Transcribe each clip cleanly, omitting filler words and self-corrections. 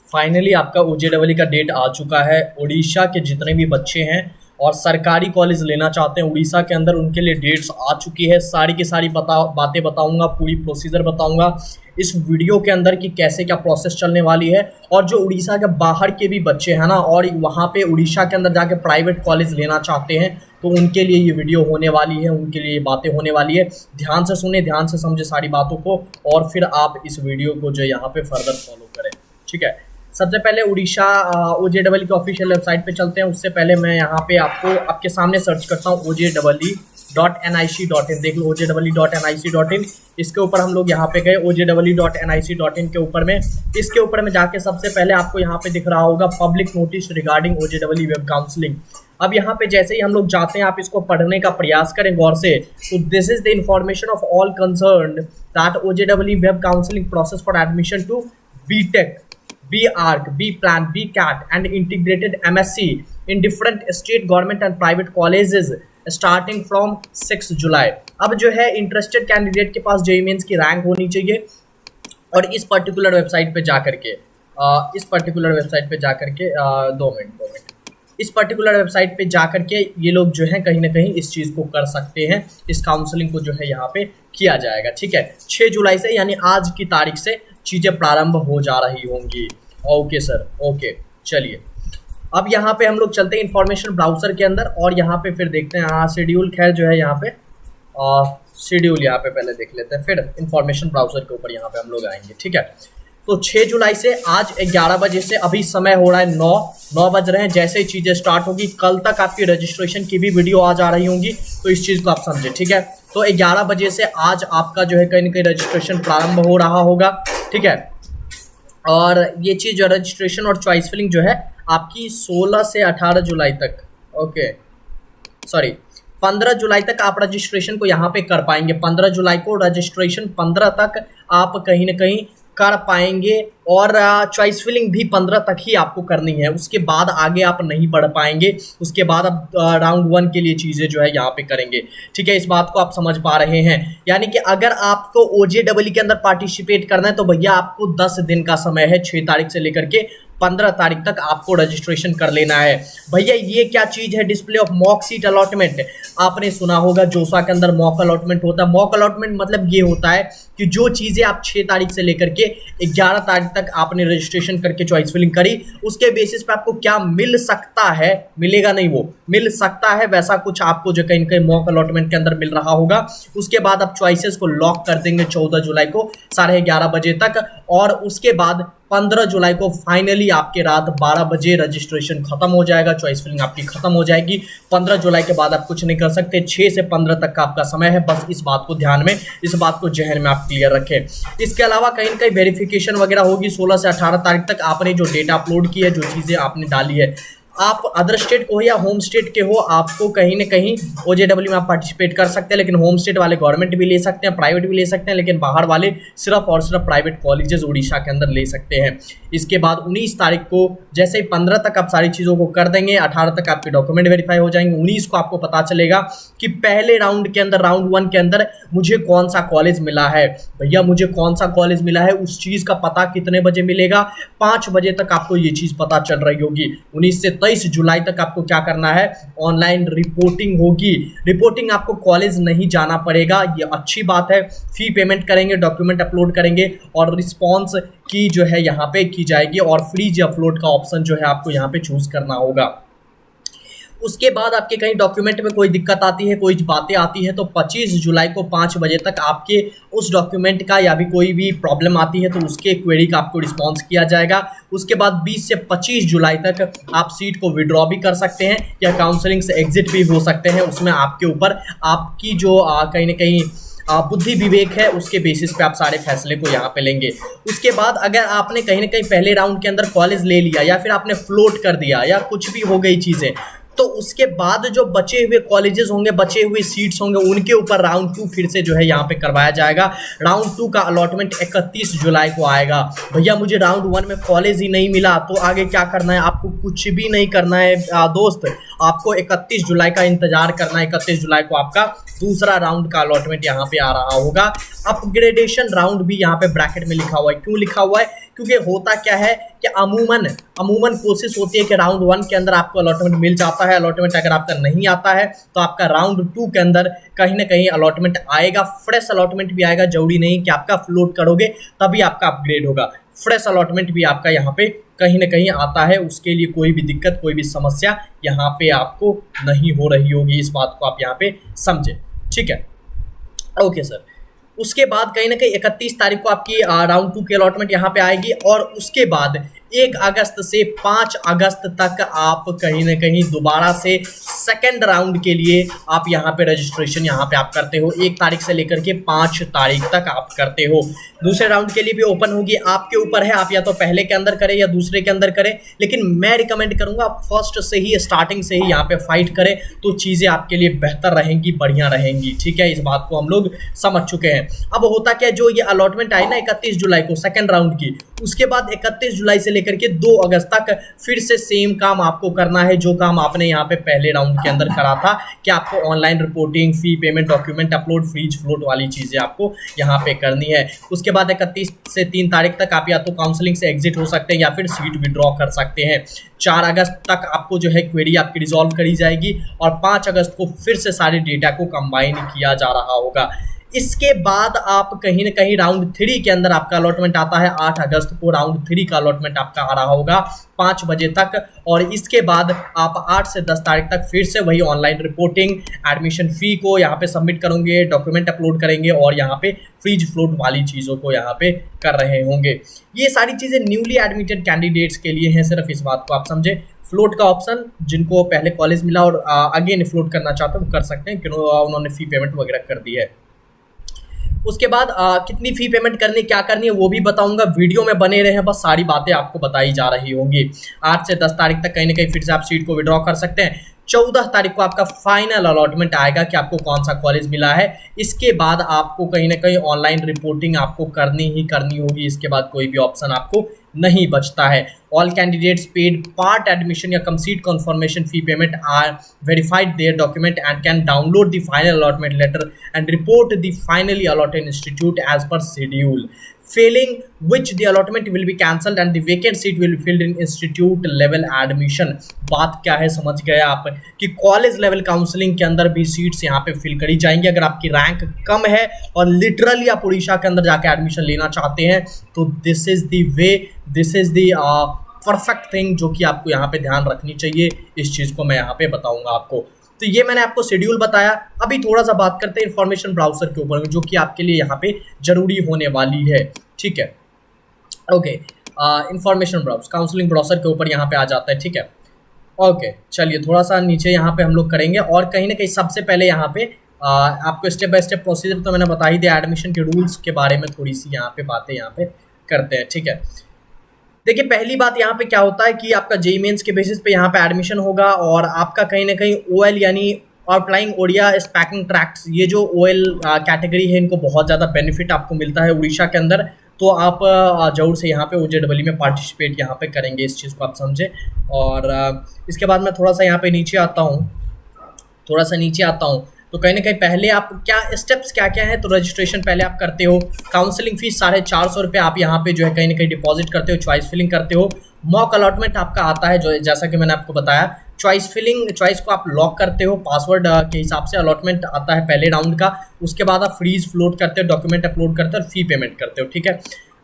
Finally आपका ओजेडबल का date आ चुका है। उड़ीसा के जितने भी बच्चे हैं और सरकारी कॉलेज लेना चाहते हैं उड़ीसा के अंदर, उनके लिए डेट्स आ चुकी है। सारी की सारी बातें बताऊंगा, पूरी प्रोसीजर बताऊंगा इस वीडियो के अंदर कि कैसे क्या प्रोसेस चलने वाली है। और जो उड़ीसा के बाहर के भी बच्चे हैं ना, और वहाँ पे उड़ीसा के अंदर जाके प्राइवेट कॉलेज लेना चाहते हैं, तो उनके लिए ये वीडियो होने वाली है, उनके लिए ये बातें होने वाली है। ध्यान से सुने, ध्यान से समझे सारी बातों को, और फिर आप इस वीडियो को जो यहाँ पे फर्दर फॉलो करें, ठीक है। सबसे पहले उड़ीसा ओजेडबल की ऑफिशियल वेबसाइट पे चलते हैं। उससे पहले मैं यहाँ पे आपके सामने सर्च करता हूँ OJEE.nic.in। देख लो OJEE.nic.in, इसके ऊपर हम लोग यहाँ पे गए। OJEE.nic.in के ऊपर में, इसके ऊपर में जाके सबसे पहले आपको यहाँ पे दिख रहा होगा public notice regarding OJEE web counselling. अब यहाँ पे जैसे ही हम लोग जाते हैं, आप इसको पढ़ने का प्रयास करें गौर से, तो this is the information of all concerned that OJEE web counselling process for admission to BTech, B.Arch, B.Plan, B.Cat and integrated MSc in different state government and private colleges starting from 6 जुलाई। अब जो है interested candidate के पास JEE mains की rank होनी चाहिए, और इस particular website पे जा करके इस पर्टिकुलर वेबसाइट पे जा करके ये लोग जो है कहीं ना कहीं इस चीज़ को कर सकते हैं। इस काउंसलिंग को जो है यहाँ पे किया जाएगा, ठीक है। 6 जुलाई से यानी आज की तारीख से चीज़ें प्रारंभ हो जा रही होंगी। ओके सर, ओके, चलिए अब यहाँ पे हम लोग चलते हैं इंफॉर्मेशन ब्राउज़र के अंदर, और यहाँ पे फिर देखते हैं। हाँ, शेड्यूल खैर जो है यहाँ पे शेड्यूल यहाँ पे पहले देख लेते हैं, फिर इंफॉर्मेशन ब्राउज़र के ऊपर यहाँ पे हम लोग आएंगे, ठीक है। तो 6 जुलाई से आज 11 बजे से, अभी समय हो रहा है 9 बज रहे हैं। जैसे ही चीज़ें स्टार्ट होगी, कल तक आपकी रजिस्ट्रेशन की भी वीडियो आ जा रही होंगी, तो इस चीज़ को आप समझें, ठीक है। तो 11 बजे से आज आपका जो है कहीं ना कहीं रजिस्ट्रेशन प्रारंभ हो रहा होगा, ठीक है। और ये चीज़ जो रजिस्ट्रेशन और चॉइस फिलिंग जो है आपकी 16 से 18 जुलाई तक, ओके सॉरी 15 जुलाई तक आप रजिस्ट्रेशन को यहाँ पे कर पाएंगे। 15 जुलाई को रजिस्ट्रेशन 15 तक आप कहीं ना कहीं कर पाएंगे, और चॉइस फिलिंग भी 15 तक ही आपको करनी है। उसके बाद आगे आप नहीं बढ़ पाएंगे, उसके बाद आप राउंड 1 के लिए चीज़ें जो है यहाँ पे करेंगे, ठीक है। इस बात को आप समझ पा रहे हैं। यानी कि अगर आपको OJEE के अंदर पार्टिसिपेट करना है तो भैया आपको 10 दिन का समय है, 6 तारीख से लेकर के 15 तारीख तक आपको रजिस्ट्रेशन कर लेना है। भैया ये क्या चीज़ है, display of mock seat allotment. आपने सुना होगा जोसा के अंदर मॉक अलॉटमेंट होता है। मॉक अलॉटमेंट मतलब ये होता है कि जो चीज़ें आप 6 तारीख से लेकर के 11 तारीख तक आपने रजिस्ट्रेशन करके चॉइस फिलिंग करी, उसके बेसिस पे आपको क्या मिल सकता है, मिलेगा नहीं, वो मिल सकता है, वैसा कुछ आपको जो कहीं कहीं मॉक अलॉटमेंट के अंदर मिल रहा होगा। उसके बाद आप चॉइसेस को लॉक कर देंगे 14 जुलाई को 11:30 बजे तक, और उसके बाद 15 जुलाई को फाइनली आपके रात 12 बजे रजिस्ट्रेशन खत्म हो जाएगा, चॉइस फिलिंग आपकी खत्म हो जाएगी। 15 जुलाई के बाद आप कुछ नहीं कर सकते। 6 से 15 तक का आपका समय है, बस इस बात को ध्यान में, इस बात को जहन में आप क्लियर रखें। इसके अलावा कहीं ना कहीं वेरिफिकेशन वगैरह होगी 16 से 18 तारीख तक। आपने जो डेटा अपलोड की है, जो चीज़ें आपने डाली है, आप अदर स्टेट को हो या होम स्टेट के हो, आपको कहीं ना कहीं OJEE में आप पार्टिसिपेट कर सकते हैं। लेकिन होम स्टेट वाले गवर्नमेंट भी ले सकते हैं, प्राइवेट भी ले सकते हैं, लेकिन बाहर वाले सिर्फ और सिर्फ प्राइवेट कॉलेजेस उड़ीसा के अंदर ले सकते हैं। इसके बाद 19 तारीख को जैसे ही 15 तक आप सारी चीज़ों को कर देंगे, 18 तक आपके डॉक्यूमेंट वेरीफाई हो जाएंगे। 19 को आपको पता चलेगा कि पहले राउंड के अंदर, राउंड 1 के अंदर मुझे कौन सा कॉलेज मिला है। भैया मुझे कौन सा कॉलेज मिला है, उस चीज़ का पता कितने बजे मिलेगा, 5 बजे तक आपको ये चीज़ पता चल रही होगी। 19 से 23 जुलाई तक आपको क्या करना है, ऑनलाइन रिपोर्टिंग होगी। रिपोर्टिंग आपको कॉलेज नहीं जाना पड़ेगा, ये अच्छी बात है। फी पेमेंट करेंगे, डॉक्यूमेंट अपलोड करेंगे, और रिस्पॉन्स की जो है यहाँ पे की जाएगी, और फ्रीज अपलोड का ऑप्शन जो है आपको यहाँ पे चूज करना होगा। उसके बाद आपके कहीं डॉक्यूमेंट में कोई दिक्कत आती है, कोई बातें आती है, तो 25 जुलाई को 5 बजे तक आपके उस डॉक्यूमेंट का या भी कोई भी प्रॉब्लम आती है तो उसके क्वेरी का आपको रिस्पॉन्स किया जाएगा। उसके बाद 20 से 25 जुलाई तक आप सीट को विड्रॉ भी कर सकते हैं, या काउंसलिंग से एग्जिट भी हो सकते हैं। उसमें आपके ऊपर आपकी जो कहीं ना कहीं बुद्धि विवेक है, उसके बेसिस पे आप सारे फैसले को यहाँ पे लेंगे। उसके बाद अगर आपने कहीं ना कहीं पहले राउंड के अंदर कॉलेज ले लिया, या फिर आपने फ्लोट कर दिया, या कुछ भी हो गई चीज़ें, तो उसके बाद जो बचे हुए कॉलेजेस होंगे, बचे हुए सीट्स होंगे, उनके ऊपर राउंड 2 फिर से जो है यहाँ पे करवाया जाएगा। राउंड 2 का अलॉटमेंट 31 जुलाई को आएगा। भैया मुझे राउंड 1 में कॉलेज ही नहीं मिला, तो आगे क्या करना है, आपको कुछ भी नहीं करना है दोस्त। आपको 31 जुलाई का इंतजार करना है। 31 जुलाई को आपका दूसरा राउंड का अलॉटमेंट यहाँ पे आ रहा होगा। अपग्रेडेशन राउंड भी यहाँ पे ब्रैकेट में लिखा हुआ है। क्यों लिखा हुआ है? क्योंकि होता क्या है कि अमूमन कोशिश होती है कि राउंड 1 के अंदर आपको अलॉटमेंट मिल जाता है। अलॉटमेंट अगर आपका नहीं आता है तो आपका राउंड 2 के अंदर कहीं ना कहीं अलॉटमेंट आएगा, फ्रेश अलॉटमेंट भी आएगा। जरूरी नहीं कि आपका फ्लोट करोगे तभी आपका अपग्रेड होगा, फ्रेश अलॉटमेंट भी आपका यहाँ पे कहीं ना कहीं आता है। उसके लिए कोई भी दिक्कत, कोई भी समस्या यहाँ पे आपको नहीं हो रही होगी। इस बात को आप यहाँ पे समझे, ठीक है? Okay sir. उसके बाद कहीं ना कहीं 31 तारीख को आपकी राउंड 2 की अलॉटमेंट यहाँ पे आएगी और उसके बाद 1 अगस्त से 5 अगस्त तक आप कहीं ना कहीं दोबारा से सेकंड राउंड के लिए आप यहाँ पे रजिस्ट्रेशन यहाँ पे आप करते हो। 1 तारीख से लेकर के 5 तारीख तक आप करते हो। दूसरे राउंड के लिए भी ओपन होगी, आपके ऊपर है, आप या तो पहले के अंदर करें या दूसरे के अंदर करें। लेकिन मैं रिकमेंड करूंगा फर्स्ट से ही, स्टार्टिंग से ही यहाँ पे फाइट करें तो चीज़ें आपके लिए बेहतर रहेंगी, बढ़िया रहेंगी, ठीक है? इस बात को हम लोग समझ चुके हैं। अब होता क्या, जो ये अलॉटमेंट आई ना 31 जुलाई को सेकंड राउंड की, उसके बाद 31 जुलाई से लेकर के 2 अगस्त तक फिर से सेम काम आपको करना है जो काम आपने यहाँ पे पहले राउंड के अंदर करा था कि आपको online reporting, fee payment, document upload, freeze float वाली चीज़ें आपको यहाँ पे करनी है। उसके बाद 31 से 3 तारीख तक आप या तो काउंसलिंग से एग्जिट हो सकते हैं या फिर सीट विड्रॉ कर सकते हैं। 4 अगस्त तक आपको जो है क्वेरी आपकी रिजॉल्व करी जाएगी और 5 अगस्त को फिर से सारे डेटा को कंबाइन किया जा रहा होगा। इसके बाद आप कहीं ना कहीं राउंड 3 के अंदर आपका अलॉटमेंट आता है। 8 अगस्त को राउंड 3 का अलॉटमेंट आपका आ रहा होगा 5 बजे तक और इसके बाद आप 8 से 10 तारीख तक फिर से वही ऑनलाइन रिपोर्टिंग, एडमिशन फ़ी को यहाँ पे सबमिट करेंगे, डॉक्यूमेंट अपलोड करेंगे और यहाँ पे फ्रीज फ्लोट वाली चीज़ों को यहाँ पे कर रहे होंगे। ये सारी चीज़ें न्यूली एडमिटेड कैंडिडेट्स के लिए हैं, सिर्फ इस बात को आप समझे। फ्लोट का ऑप्शन जिनको पहले कॉलेज मिला और अगेन फ्लोट करना चाहते हैं वो कर सकते हैं, क्योंकि उन्होंने फ़ी पेमेंट वगैरह कर दी है। उसके बाद कितनी फ़ी पेमेंट करनी, क्या करनी है वो भी बताऊंगा। वीडियो में बने रहे हैं, बस सारी बातें आपको बताई जा रही होंगी। 8 से 10 तारीख तक कहीं ना कहीं फिर से आप सीट को विड्रॉ कर सकते हैं। 14 तारीख को आपका फाइनल अलॉटमेंट आएगा कि आपको कौन सा कॉलेज मिला है। इसके बाद आपको कहीं ना कहीं ऑनलाइन रिपोर्टिंग आपको करनी ही करनी होगी। इसके बाद कोई भी ऑप्शन आपको नहीं बचता है। All candidates paid part admission या complete confirmation fee payment are verified their document and can download the final allotment letter and report the finally allotted institute as per schedule, failing which the allotment will be cancelled and the vacant seat will be filled in institute level admission। बात क्या है समझ गए आप कि college level counselling के अंदर भी सीट्स यहाँ पे फिल करी जाएंगी। अगर आपकी रैंक कम है और लिटरली आप उड़ीसा के अंदर जाके एडमिशन लेना चाहते हैं तो this is the way, this is the perfect thing जो कि आपको यहाँ पे ध्यान रखनी चाहिए। इस चीज़ को मैं यहाँ पे बताऊँगा आपको। तो ये मैंने आपको शेड्यूल बताया। अभी थोड़ा सा बात करते हैं इन्फॉर्मेशन ब्राउजर के ऊपर जो कि आपके लिए यहाँ पे जरूरी होने वाली है, ठीक है? Okay, information browse counselling browser के ऊपर यहाँ पे आ जाता है, ठीक है? ओके, चलिए थोड़ा सा नीचे यहाँ पे हम लोग करेंगे और कहीं ना कहीं सबसे पहले यहाँ पे आपको स्टेप बाय स्टेप प्रोसीजर तो मैंने बता ही दिया। एडमिशन के रूल्स के बारे में थोड़ी सी यहाँ पे बातें यहाँ पे करते हैं, ठीक है? देखिए पहली बात यहाँ पे क्या होता है कि आपका जेईई मेंस के बेसिस पे यहाँ पे एडमिशन होगा और आपका कहीं ना कहीं ओएल यानी आउटलाइंग ओडिया स्पैकिंग ट्रैक्ट्स, ये जो ओएल कैटेगरी है इनको बहुत ज़्यादा बेनिफिट आपको मिलता है उड़ीसा के अंदर। तो आप जरूर से यहाँ पे ओजेडब्ल्यू में पार्टिसिपेट यहाँ पे करेंगे, इस चीज़ को आप समझें। और इसके बाद मैं थोड़ा सा यहाँ पे नीचे आता हूँ, थोड़ा सा नीचे आता हूँ तो कहीं ना कहीं पहले आप क्या स्टेप्स क्या क्या है। तो रजिस्ट्रेशन पहले आप करते हो, काउंसलिंग फीस 450 रुपये आप यहाँ पे जो है कहीं ना कहीं डिपॉजिट करते हो, चॉइस फिलिंग करते हो। मॉक अलॉटमेंट आपका आता है जो जैसा कि मैंने आपको बताया, चॉइस को आप लॉक करते हो पासवर्ड के हिसाब से। अलॉटमेंट आता है पहले राउंड का, उसके बाद आप फ्रीज फ्लोट करते हो, डॉक्यूमेंट अपलोड करते हो और फी पेमेंट करते हो, ठीक है?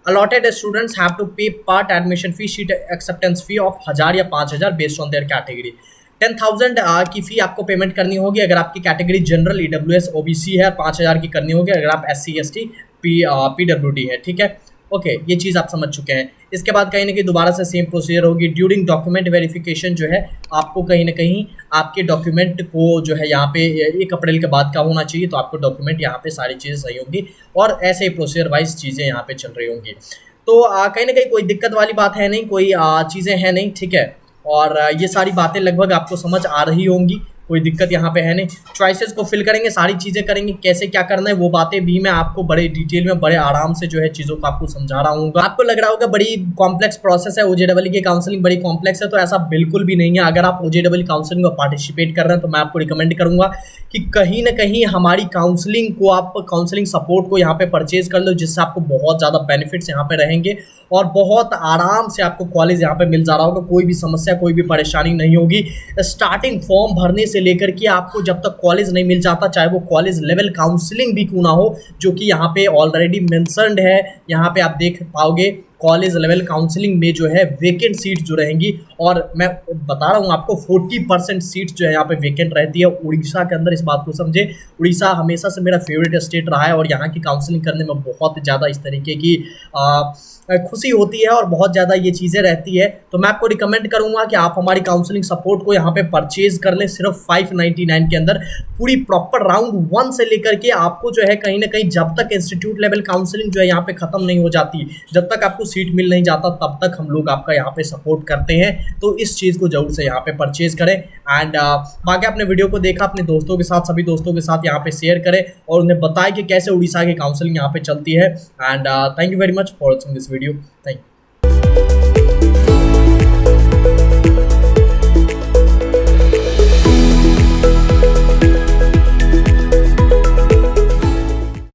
अलॉटेड स्टूडेंट्स हैव टू पे part admission fee, sheet acceptance fee of 1000 या 5000 बेस्ड ऑन देयर कैटेगरी। 10,000 की फ़ी आपको पेमेंट करनी होगी अगर आपकी कैटेगरी जनरल, ईडब्ल्यूएस, ओबीसी है। 5000 की करनी होगी अगर आप एससी, एसटी, पीडब्ल्यूडी है, ठीक है? ओके, ये चीज़ आप समझ चुके हैं। इसके बाद कहीं ना कहीं दोबारा से सेम प्रोसीजर होगी। ड्यूरिंग डॉक्यूमेंट वेरिफिकेशन जो है आपको कहीं ना कहीं आपके डॉक्यूमेंट को जो है यहाँ पे 1 अप्रैल के बाद का होना चाहिए, तो आपको डॉक्यूमेंट यहाँ पे सारी चीज़ें सही होंगी और ऐसे ही प्रोसीजर वाइज चीज़ें यहाँ पे चल रही होंगी। तो कहीं ना कहीं कोई दिक्कत वाली बात है नहीं, कोई चीज़ें हैं नहीं, ठीक है? और ये सारी बातें लगभग आपको समझ आ रही होंगी। कोई दिक्कत यहाँ पे है नहीं। चॉइसेस को फिल करेंगे, सारी चीज़ें करेंगे, कैसे क्या करना है वो बातें भी मैं आपको बड़े डिटेल में बड़े आराम से जो है चीज़ों को आपको समझा रहा हूँ। आपको लग रहा होगा बड़ी कॉम्प्लेक्स प्रोसेस है, OJEE की काउंसलिंग बड़ी कॉम्प्लेक्स है, तो ऐसा बिल्कुल भी नहीं है। अगर आप OJEE काउंसलिंग में पार्टिसिपेट कर रहे हैं तो मैं आपको रिकमेंड करूँगा कि कहीं ना कहीं हमारी काउंसलिंग को, आप काउंसलिंग सपोर्ट को यहाँ पे परचेज कर लो, जिससे आपको बहुत ज़्यादा बेनिफिट्स यहाँ पे रहेंगे और बहुत आराम से आपको कॉलेज यहाँ पे मिल जा रहा होगा। कोई भी समस्या, कोई भी परेशानी नहीं होगी। स्टार्टिंग फॉर्म भरने से लेकर के आपको जब तक कॉलेज नहीं मिल जाता, चाहे वो कॉलेज लेवल काउंसलिंग भी क्यों ना हो, जो कि यहाँ पे ऑलरेडी मेंशन्ड है, यहाँ पे आप देख पाओगे कॉलेज लेवल काउंसलिंग में जो है वेकेंट सीट जो रहेंगी, और मैं बता रहा हूँ आपको 40% सीट जो है यहाँ पे वेकेंट रहती है उड़ीसा के अंदर। इस बात को समझे, उड़ीसा हमेशा से मेरा फेवरेट स्टेट रहा है और यहाँ की काउंसलिंग करने में बहुत ज़्यादा इस तरीके की खुशी होती है और बहुत ज़्यादा ये चीज़ें रहती है। तो मैं आपको रिकमेंड करूँगा कि आप हमारी काउंसलिंग सपोर्ट को यहाँ पे परचेज कर लें सिर्फ 599 के अंदर। पूरी प्रॉपर राउंड 1 से लेकर के आपको जो है कहीं ना कहीं जब तक इंस्टीट्यूट लेवल काउंसलिंग जो है यहाँ पे ख़त्म नहीं हो जाती, जब तक आपको सीट मिल नहीं जाता, तब तक हम लोग आपका यहाँ पे सपोर्ट करते हैं। तो इस चीज़ को जरूर से यहाँ पे परचेज करें। एंड बाकी आपने वीडियो को देखा, अपने दोस्तों के साथ, सभी दोस्तों के साथ यहाँ पे शेयर करें और उन्हें बताएं कि कैसे उड़ीसा की काउंसलिंग यहाँ पे चलती है। And thank you very much for watching this video. Thank you.